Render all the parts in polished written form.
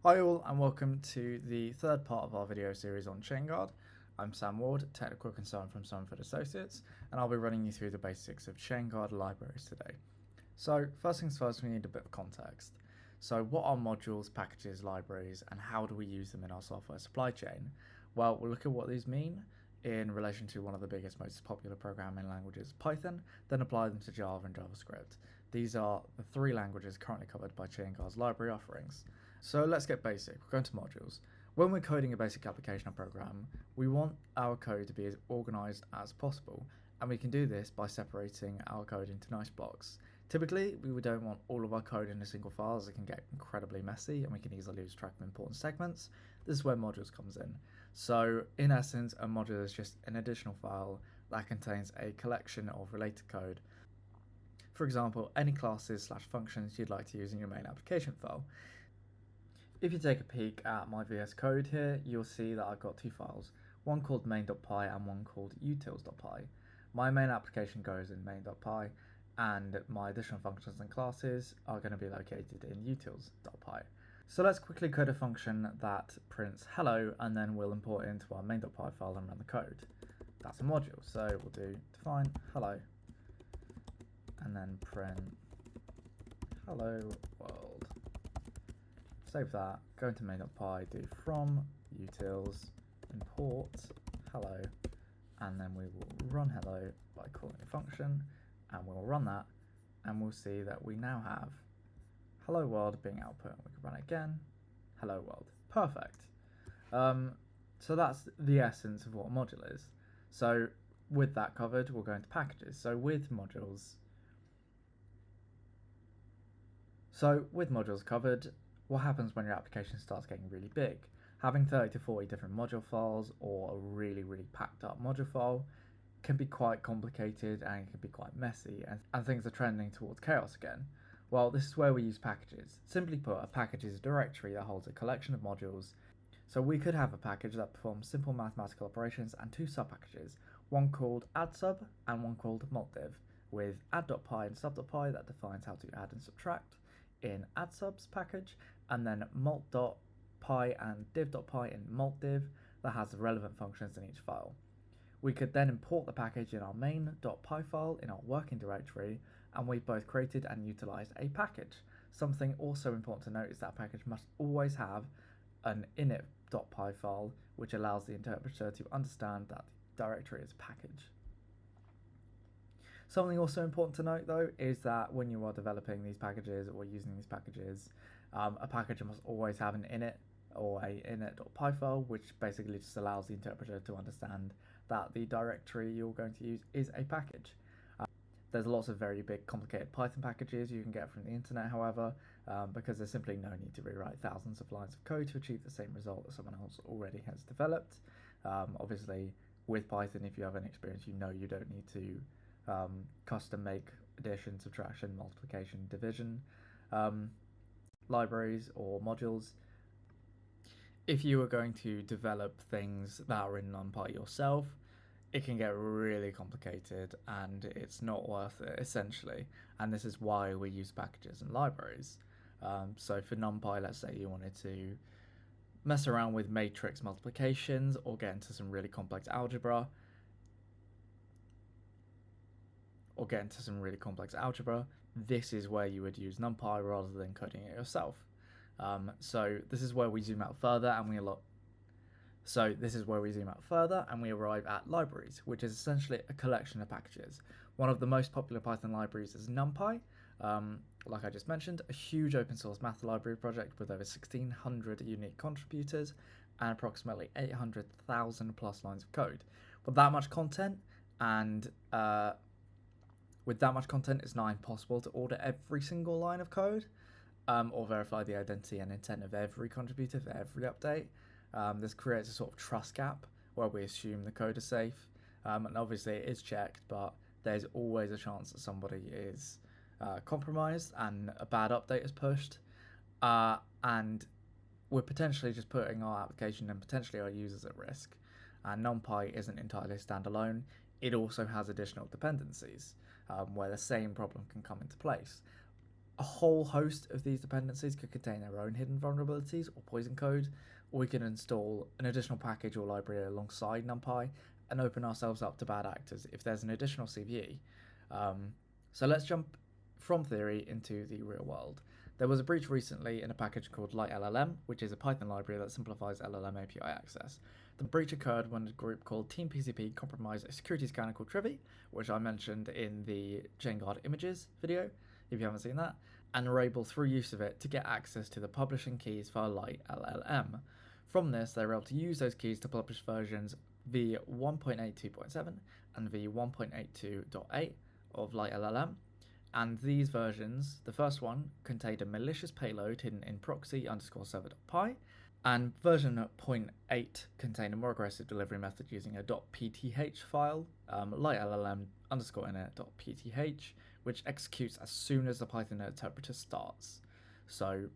Hi all and welcome to the third part of our video series on Chainguard. I'm Sam Ward, Technical Consultant from Somerford Associates, and I'll be running you through the basics of Chainguard Libraries today. So first things first, we need a bit of context. So what are modules, packages, libraries, and how do we use them in our software supply chain? Well, we'll look at what these mean in relation to one of the biggest, most popular programming languages, Python, then apply them to Java and JavaScript. These are the three languages currently covered by Chainguard's library offerings. So let's get basic. We're going to modules. When we're coding a basic application or program, we want our code to be as organized as possible, and we can do this by separating our code into nice blocks. Typically, we don't want all of our code in a single file, as it can get incredibly messy and we can easily lose track of important segments. This is where modules comes in. So in essence, a module is just an additional file that contains a collection of related code. For example, any classes/functions you'd like to use in your main application file. If you take a peek at my VS Code here, you'll see that I've got two files, one called main.py and one called utils.py. My main application goes in main.py, and my additional functions and classes are going to be located in utils.py. So let's quickly code a function that prints hello, and then we'll import it into our main.py file and run the code. That's a module, so we'll do define hello, and then print hello world. Save that, go into main.py, do from utils, import hello, and then we will run hello by calling a function, and we'll run that, and we'll see that we now have hello world being output. We can run it again, hello world. Perfect. So that's the essence of what a module is. So with that covered, we'll go into packages. So with modules covered, what happens when your application starts getting really big? Having 30 to 40 different module files or a really packed up module file can be quite complicated and it can be quite messy, and things are trending towards chaos again. Well, this is where we use packages. Simply put, a package is a directory that holds a collection of modules. So we could have a package that performs simple mathematical operations and two sub-packages, one called addsub and one called multdiv, with add.py and sub.py that defines how to add and subtract in addsub's package, and then mult.py and div.py in multdiv that has the relevant functions in each file. We could then import the package in our main.py file in our working directory, and we've both created and utilized a package. Something also important to note is that a package must always have an init.py file, which allows the interpreter to understand that the directory is a package. Something also important to note though is that when you are developing these packages or using these packages, a package must always have an init or a init.py file, which basically just allows the interpreter to understand that the directory you're going to use is a package. There's lots of very big complicated Python packages you can get from the internet, however, because there's simply no need to rewrite thousands of lines of code to achieve the same result that someone else already has developed. Obviously with Python, if you have any experience, you know you don't need to custom make addition, subtraction, multiplication, division libraries or modules. If you are going to develop things that are in NumPy yourself, it can get really complicated and it's not worth it, essentially. And this is why we use packages and libraries. So for NumPy, let's say you wanted to mess around with matrix multiplications or get into some really complex algebra, this is where you would use NumPy rather than coding it yourself. So this is where we zoom out further and we arrive at libraries, which is essentially a collection of packages. One of the most popular Python libraries is NumPy. Like I just mentioned, a huge open source math library project with over 1,600 unique contributors and approximately 800,000 plus lines of code. With that much content, it's now impossible to audit every single line of code or verify the identity and intent of every contributor for every update. This creates a sort of trust gap where we assume the code is safe, and obviously it is checked, but there's always a chance that somebody is compromised and a bad update is pushed, and we're potentially just putting our application and potentially our users at risk. And NumPy isn't entirely standalone. It also has additional dependencies where the same problem can come into place. A whole host of these dependencies could contain their own hidden vulnerabilities or poison code, or we can install an additional package or library alongside NumPy and open ourselves up to bad actors if there's an additional CVE. So let's jump from theory into the real world. There was a breach recently in a package called LightLLM, which is a Python library that simplifies LLM API access. The breach occurred when a group called Team PCP compromised a security scanner called Trivy, which I mentioned in the Chainguard Images video, if you haven't seen that, and were able, through use of it, to get access to the publishing keys for LightLLM. From this, they were able to use those keys to publish versions v1.82.7 and v1.82.8 of LightLLM. And these versions, the first one contained a malicious payload hidden in proxy_server.py, and version 0.8 contained a more aggressive delivery method using a .pth file, lightlm_init.pth, which executes as soon as the Python interpreter starts. So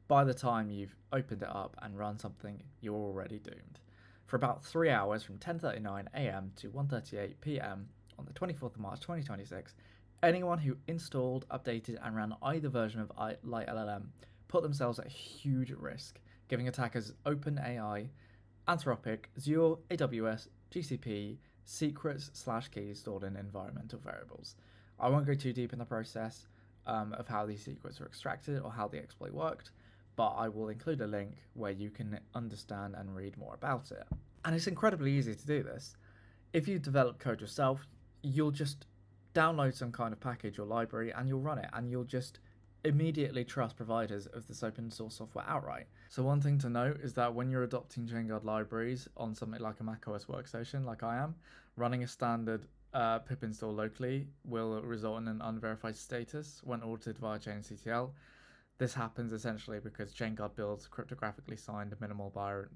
by the time you've opened it up and run something, you're already doomed. For about 3 hours from 10:39 AM to 1:38 PM on the 24th of March 2026, anyone who installed, updated, and ran either version of LightLLM put themselves at huge risk, giving attackers OpenAI, Anthropic, Azure, AWS, GCP, secrets/keys stored in environmental variables. I won't go too deep in the process of how these secrets are extracted or how the exploit worked, but I will include a link where you can understand and read more about it. And it's incredibly easy to do this. If you develop code yourself, you'll just download some kind of package or library and you'll run it, and you'll just immediately trust providers of this open source software outright. So one thing to note is that when you're adopting Chainguard libraries on something like a macOS workstation like I am, running a standard pip install locally will result in an unverified status when audited via chainctl. This happens essentially because Chainguard builds cryptographically signed minimal binary.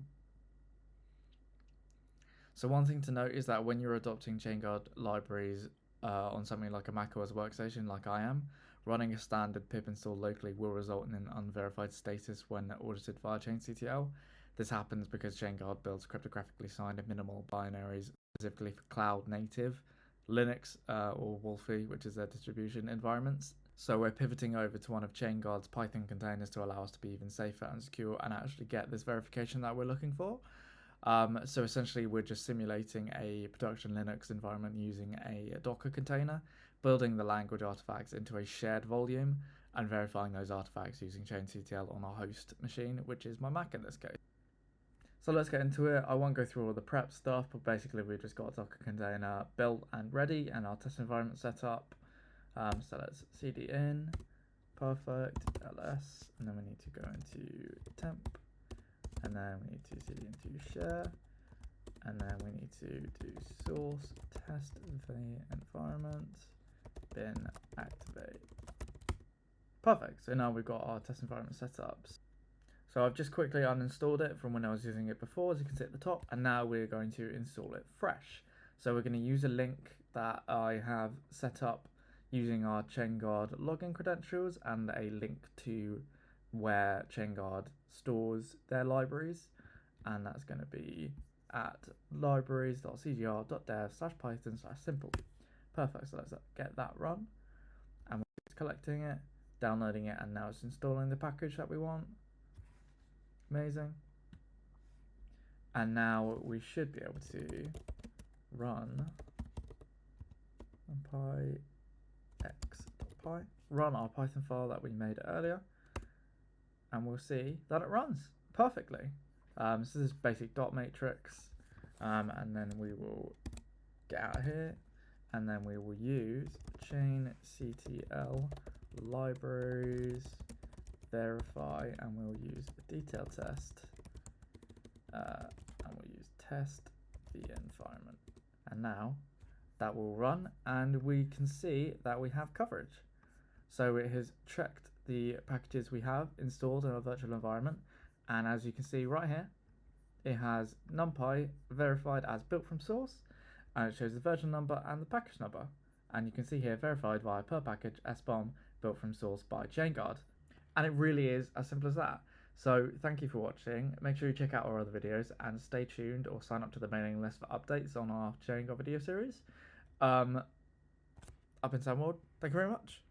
So one thing to note is that when you're adopting Chainguard libraries on something like a macOS workstation like I am, running a standard pip install locally will result in an unverified status when audited via chainctl. This happens because Chainguard builds cryptographically signed minimal binaries specifically for cloud native, Linux or Wolfie, which is their distribution environments. So we're pivoting over to one of Chainguard's Python containers to allow us to be even safer and secure and actually get this verification that we're looking for. So essentially we're just simulating a production Linux environment using a Docker container, building the language artifacts into a shared volume and verifying those artifacts using chainctl on our host machine, which is my Mac in this case. So let's get into it. I won't go through all the prep stuff, but basically we've just got a Docker container built and ready and our test environment set up. So let's cd in, perfect, ls, and then we need to go into temp, and then we need to cd into share, and then we need to do source test the environment, bin activate. Perfect, so now we've got our test environment set up. So I've just quickly uninstalled it from when I was using it before, as you can see at the top, and now we're going to install it fresh. So we're going to use a link that I have set up using our Chainguard login credentials and a link to where Chainguard stores their libraries, and that's going to be at libraries.cgr.dev/python/simple. Perfect, so let's get that run, and we're collecting it, downloading it, and now it's installing the package that we want. Amazing. And now we should be able to run NumPy x.py, run our Python file that we made earlier, and we'll see that it runs perfectly. So this is basic dot matrix, and then we will get out of here, and then we will use chainctl libraries verify, and we'll use a detail test, and we'll use test the environment, and now that will run and we can see that we have coverage. So it has checked the packages we have installed in our virtual environment, and as you can see right here, it has NumPy verified as built from source, and it shows the version number and the package number, and you can see here verified via per package sbom built from source by Chainguard. And it really is as simple as that. So thank you for watching. Make sure you check out our other videos and stay tuned or sign up to the mailing list for updates on our Chainguard video series. I've been Sam Ward. Thank you very much.